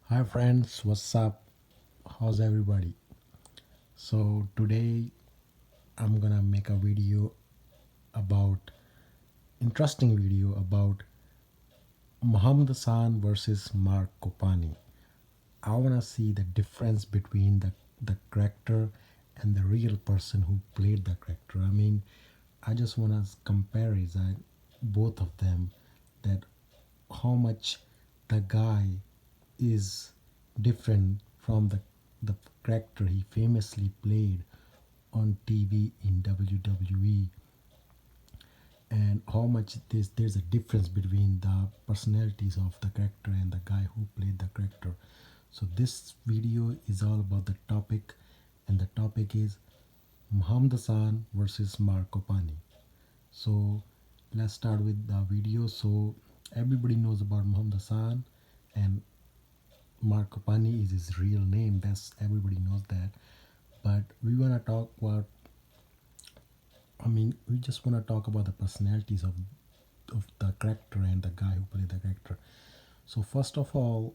Hi friends, what's up? How's everybody? So today I'm gonna make a video about interesting video about Muhammad Hassan versus Marc Copani. I wanna see the difference between the character and the real person who played the character. I just wanna compare both of them that how much the guy is different from the character he famously played on TV in WWE, and how much there's a difference between the personalities of the character and the guy who played the character. So this video is all about the topic, and the topic is Muhammad Hassan versus Marc Copani. So let's start with the video. So everybody knows about Muhammad Hassan, and Marc Copani is his real name. That's everybody knows that. But we wanna talk about. We just wanna talk about the personalities of the character and the guy who played the character. So first of all,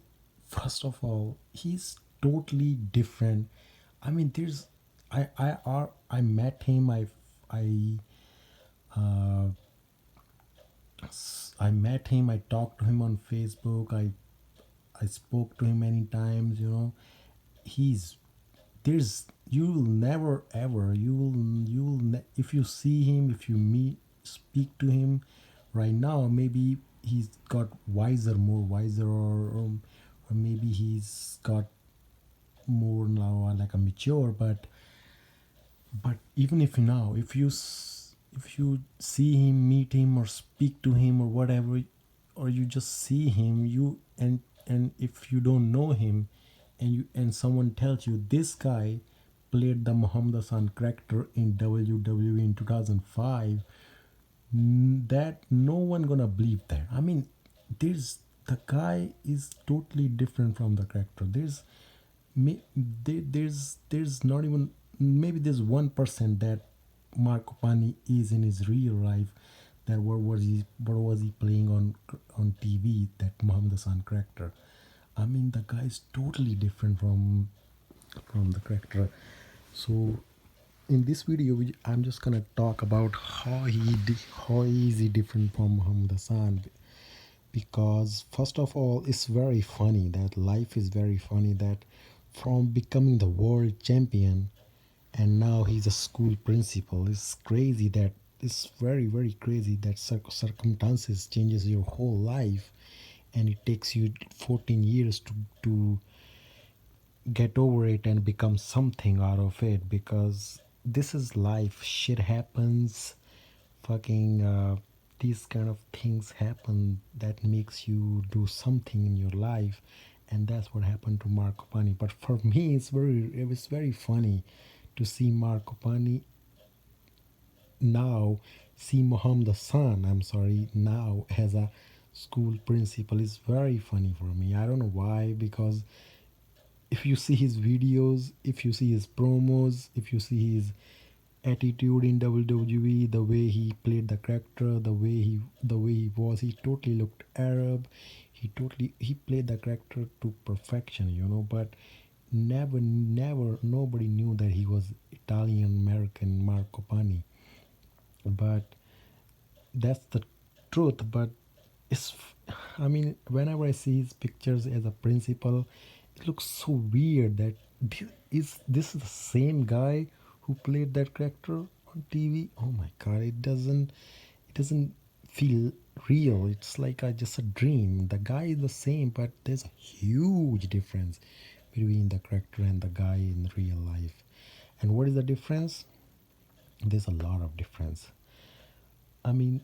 he's totally different. There's I met him. I uh, I met him. I talked to him on Facebook. I spoke to him many times. He's there's you will never ever if you see him, if you meet speak to him right now, maybe he's got more wiser, or maybe he's got more now, like a mature. But even if now, if you see him, meet him, or speak to him, or whatever, or you just see him, and if you don't know him, and someone tells you this guy played the Muhammad Hassan character in WWE in 2005, that no one gonna believe that. There's the guy is totally different from the character. There's not even, maybe there's 1% that Mark Copani is in his real life. That what was he playing on TV, that Muhammad Hassan character. The guy is totally different from the character. So in this video, I'm just gonna talk about how is he different from Muhammad Hassan. Because first of all, it's very funny that life is very funny that from becoming the world champion, and now he's a school principal. It's crazy that it's very crazy that circumstances changes your whole life, and it takes you 14 years to get over it and become something out of it. Because this is life, shit happens, fucking these kind of things happen that makes you do something in your life. And that's what happened to Mark Copani. But for me, it was very funny to see Mark Copani now, see Muhammad Hassan, I'm sorry, now as a school principal. Is very funny for me. I don't know why. Because if you see his videos, if you see his promos, if you see his attitude in WWE, the way he played the character, the way he was, he totally looked Arab. He played the character to perfection. But never nobody knew that he was Italian American Marc Copani. But that's the truth. But it's whenever I see his pictures as a principal, it looks so weird that this is the same guy who played that character on TV. Oh my god, it doesn't feel real. It's like just a dream. The guy is the same, but there's a huge difference between the character and the guy in real life. And what is the difference? There's a lot of difference. I mean,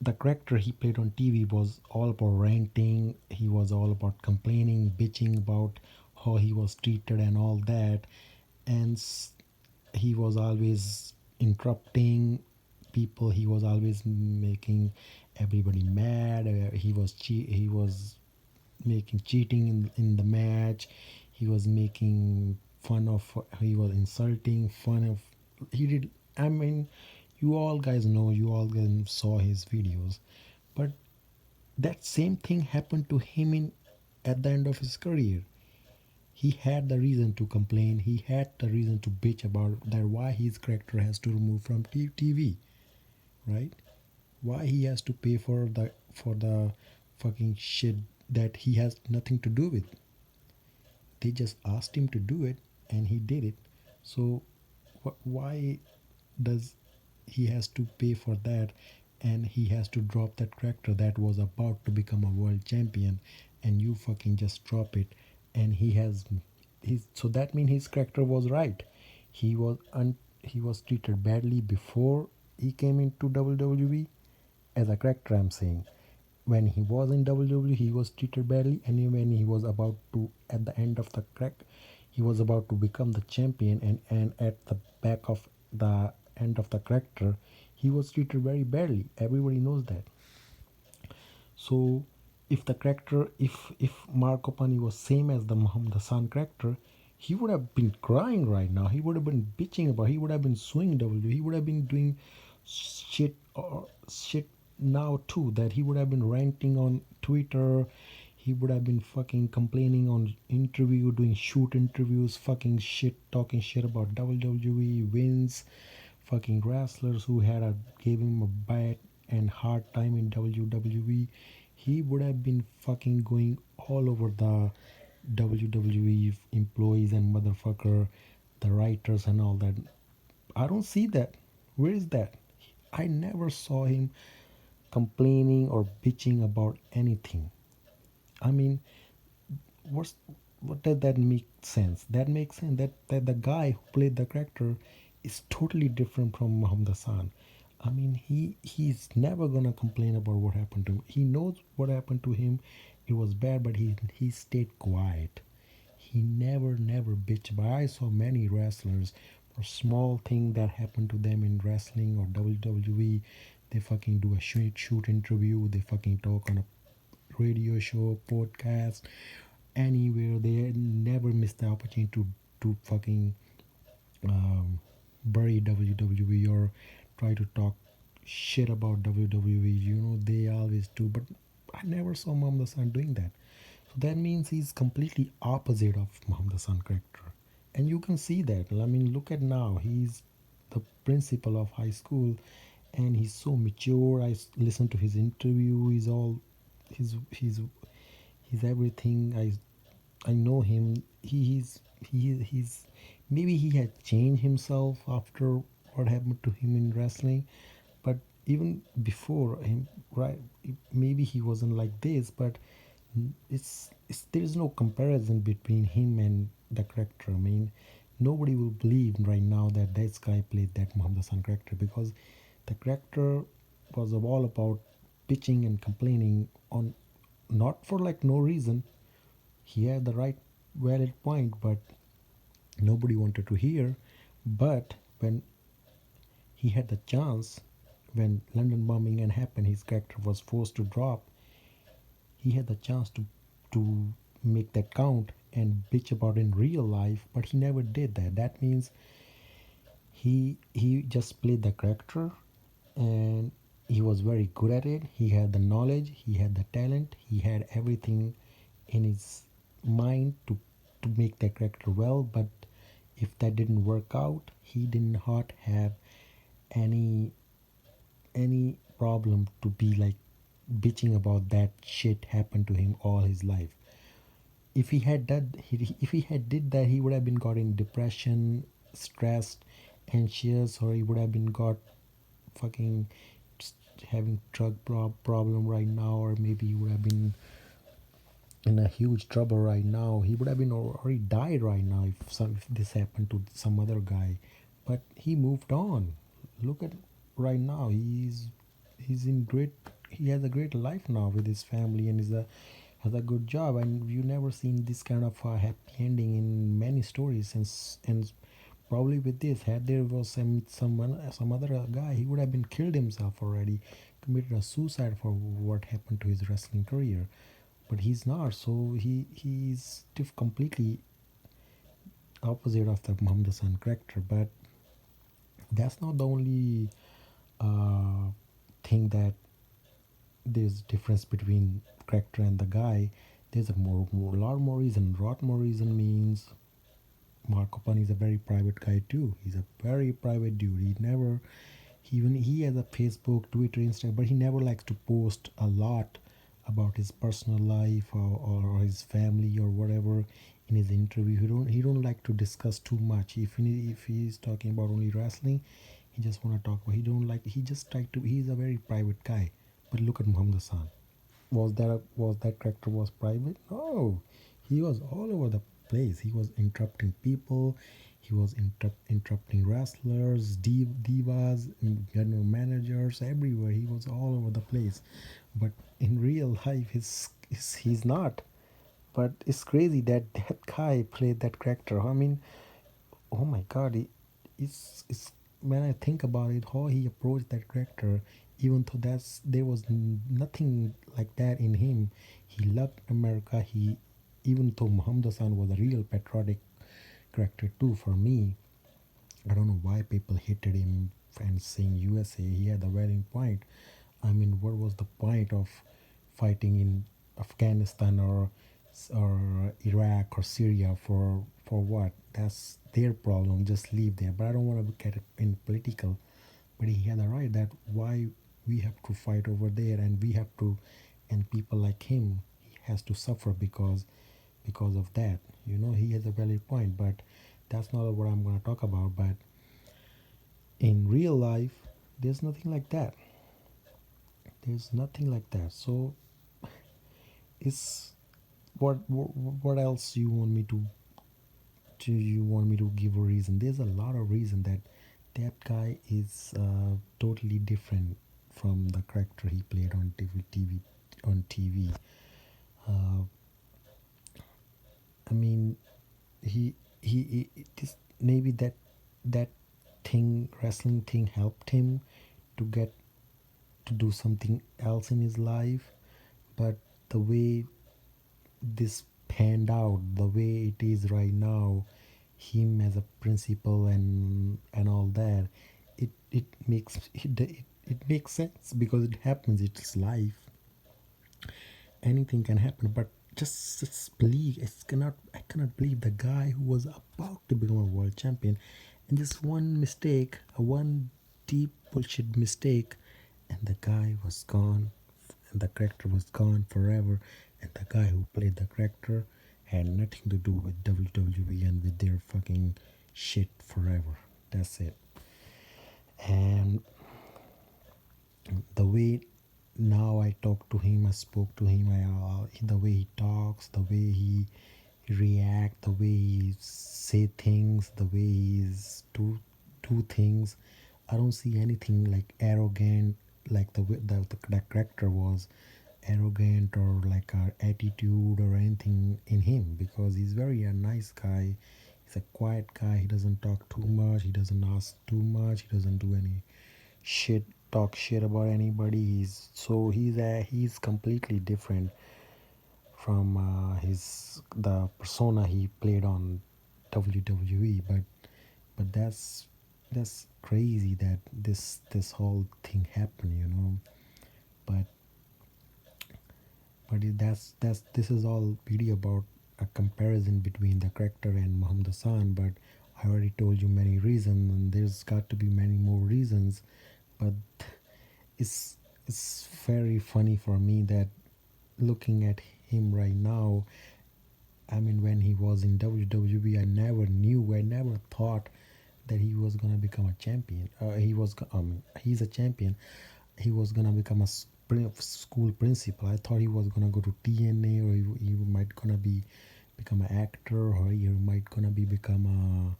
the character he played on TV was all about ranting. He was all about complaining, bitching about how he was treated and all that. And he was always interrupting people. He was always making everybody mad. He was making cheating in the match. He was making fun of. He was insulting fun of. He did. You all guys know. You all guys saw his videos, but that same thing happened to him in at the end of his career. He had the reason to complain. He had the reason to bitch about that why his character has to remove from TV, right? Why he has to pay for the fucking shit that he has nothing to do with. They just asked him to do it, and he did it. So, why does he has to pay for that, and he has to drop that character that was about to become a world champion, and you fucking just drop it, and he's so that means his character was right. He was treated badly before he came into WWE as a character. I'm saying when he was in WWE, he was treated badly, and when he was about to, at the end of the crack, he was about to become the champion, and at the back of the end of the character, he was treated very badly. Everybody knows that. So, if the character, if Marc Copani was same as the Muhammad Hassan character, he would have been crying right now. He would have been bitching about. He would have been suing W. He would have been doing shit or shit now too. That he would have been ranting on Twitter. He would have been fucking complaining on interview, doing shoot interviews, fucking shit, talking shit about WWE wins, fucking wrestlers who gave him a bad and hard time in WWE. He would have been fucking going all over the WWE employees and motherfucker, the writers and all that. I don't see that. Where is that? I never saw him complaining or bitching about anything. I mean, what's what does that make sense? That makes sense that the guy who played the character is totally different from Muhammad Hassan. I mean, he's never gonna complain about what happened to him. He knows what happened to him. It was bad, but he stayed quiet. He never bitched. But I saw many wrestlers for small thing that happened to them in wrestling or WWE. They fucking do a shoot interview. They fucking talk on a radio show, podcast, anywhere. They never miss the opportunity to fucking um, bury WWE or try to talk shit about WWE. You know, they always do. But I never saw Muhammad Hassan doing that. So that means he's completely opposite of Muhammad Hassan character. And you can see that. I mean, look at now. He's the principal of high school and he's so mature. Listen to his interview. He's everything. I know him. He's maybe he had changed himself after what happened to him in wrestling, but even before him, right? Maybe he wasn't like this, but it's there's no comparison between him and the character. I mean, nobody will believe right now that this guy played that Muhammad Hassan character because the character was all about bitching and complaining on not for like no reason. He had the right valid point, but nobody wanted to hear. But when he had the chance, when London bombing and happened, his character was forced to drop. He had the chance to make that count and bitch about in real life, but he never did that. That means he just played the character and he was very good at it. He had the knowledge, he had the talent, he had everything in his mind to make that character well, but if that didn't work out, he did not have any any problem to be like bitching about that shit happened to him all his life. If he had that, if he had did that, he would have been got in depression, stressed, anxious, or he would have been got fucking having problem right now, or maybe he would have been in a huge trouble right now. He would have been already died right now if this happened to some other guy. But he moved on. Look at right now. He's in great. He has a great life now with his family and has a good job. And you never seen this kind of happy ending in many stories. And probably with this, had there was some other guy, he would have been killed himself already, committed a suicide for what happened to his wrestling career, but he's not. So he's completely opposite of the Muhammad Hassan character. But that's not the only uh, thing that there's difference between character and the guy. there's a lot more reason. Lot more reason means Marc Copani is a very private guy too. He's a very private dude. He has a Facebook, Twitter, Instagram, but he never likes to post a lot about his personal life or his family or whatever in his interview. He don't like to discuss too much. If he's talking about only wrestling, he just want to talk about. He just like to. He's a very private guy. But look at Muhammad Hassan. Was that character was private? No, he was all over the place. He was interrupting people. He was interrupting wrestlers, divas, general managers, everywhere. He was all over the place. But in real life, he's not. But it's crazy that that guy played that character. I mean, oh my god, it's when I think about it, how he approached that character, even though there was nothing like that in him. He loved America. He Even though Muhammad Hassan was a real patriotic character too for me. I don't know why people hated him and saying USA. He had a valid point. I mean, what was the point of fighting in Afghanistan or Iraq or Syria for what? That's their problem. Just leave there. But I don't want to get in political. But he had a right that why we have to fight over there and we have to, and people like him, he has to suffer because of that. He has a valid point, but that's not what I'm going to talk about. But in real life, there's nothing like that. There's nothing like that. So it's what else you want me to give a reason? There's a lot of reason that that guy is totally different from the character he played on TV. Uh, I mean, this maybe that thing wrestling thing helped him to get to do something else in his life, but the way this panned out, the way it is right now, him as a principal and all that, it makes sense because it happens. It's life. Anything can happen, but just believe. I cannot believe the guy who was about to become a world champion, and just one mistake, a one deep bullshit mistake, and the guy was gone, and the character was gone forever, and the guy who played the character had nothing to do with WWE and with their fucking shit forever. That's it. And the way now I talk to him, I spoke to him, the way he talks, the way he react, the way he say things, the way he's do things. I don't see anything like arrogant, like the character was arrogant or like a attitude or anything in him, because he's very a nice guy. He's a quiet guy. He doesn't talk too much. He doesn't ask too much. He doesn't do any shit talk shit about anybody. He's completely different from his the persona he played on WWE. But that's crazy that this whole thing happened. But that's this is all video about a comparison between the character and Muhammad Hassan. But I already told you many reasons, and there's got to be many more reasons. But it's it's very funny for me that looking at him right now, I mean, when he was in WWE, I never thought that he was gonna become a champion. He's a champion. He was gonna become a school principal. I thought he was gonna go to TNA, or he might gonna become an actor, or he might gonna become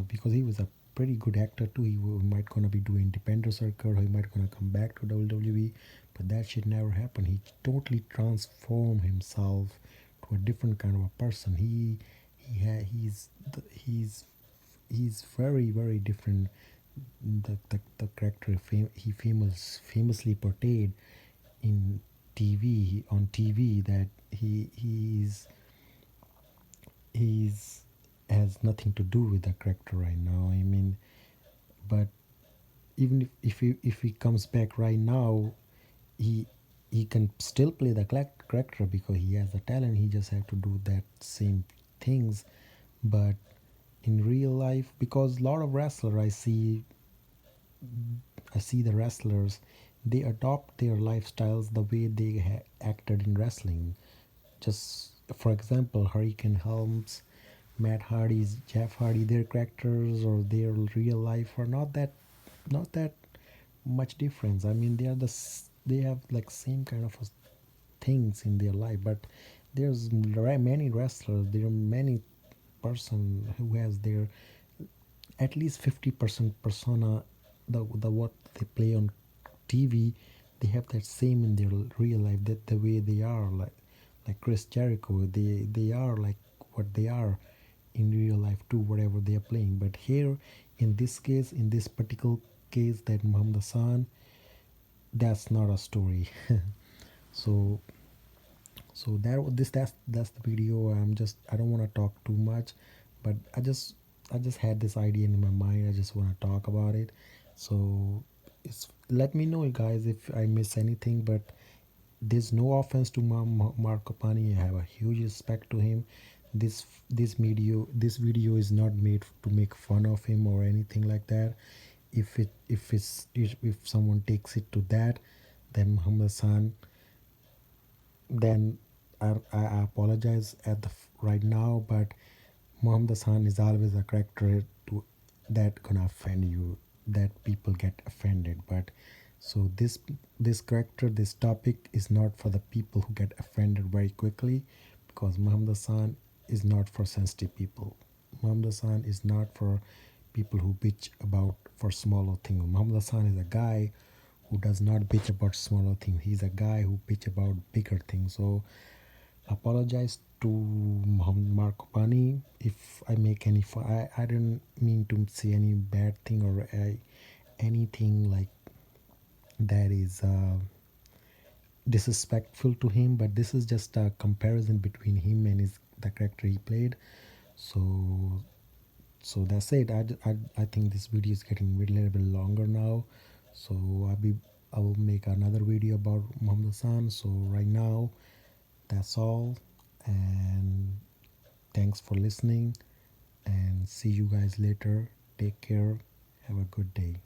because he was a pretty good actor too. Might gonna be doing independent circuit, or he might gonna come back to WWE. But that shit never happened. He totally transformed himself to a different kind of a person. He's very different. The character famously portrayed in TV, that he's has nothing to do with the character right now. I mean, but even if he comes back right now, he he can still play the character because he has the talent. He just have to do that same things. But in real life, because a lot of wrestler I see the wrestlers, they adopt their lifestyles the way they acted in wrestling. Just for example, Hurricane Helms, Matt Hardy's, Jeff Hardy, their characters or their real life are not that much difference. I mean, they have like same kind of things in their life, but there's many wrestlers. There are many person who has their at least 50% persona, the what they play on TV, they have that same in their real life. That the way they are, like Chris Jericho, they are like what they are in real life too, whatever they are playing. But here, in this case, in this particular case, that Muhammad Hassan, that's not a story. so so that's the video. I don't want to talk too much, but I just had this idea in my mind. I just want to talk about it. So it's let me know, guys, if I miss anything. But there's no offense to Mark Copani. I have a huge respect to him. This video is not made to make fun of him or anything like that. If someone takes it to that, then Muhammad Hassan, then I apologize right now, but Muhammad Hassan is always a character that gonna offend you, that people get offended. But so this character, this topic is not for the people who get offended very quickly, because Muhammad Hassan is not for sensitive people. Muhammad Hassan is not for people who bitch about for smaller things. Muhammad Hassan is a guy who does not bitch about smaller things. He's a guy who bitch about bigger things. So apologize to Mark Copani if I make any fun. I didn't mean to say any bad thing or anything like that is disrespectful to him. But this is just a comparison between him and the character he played. So that's it. I think this video is getting a little bit longer now. So I will make another video about Muhammad Hassan. So right now, that's all. And thanks for listening. And see you guys later. Take care. Have a good day.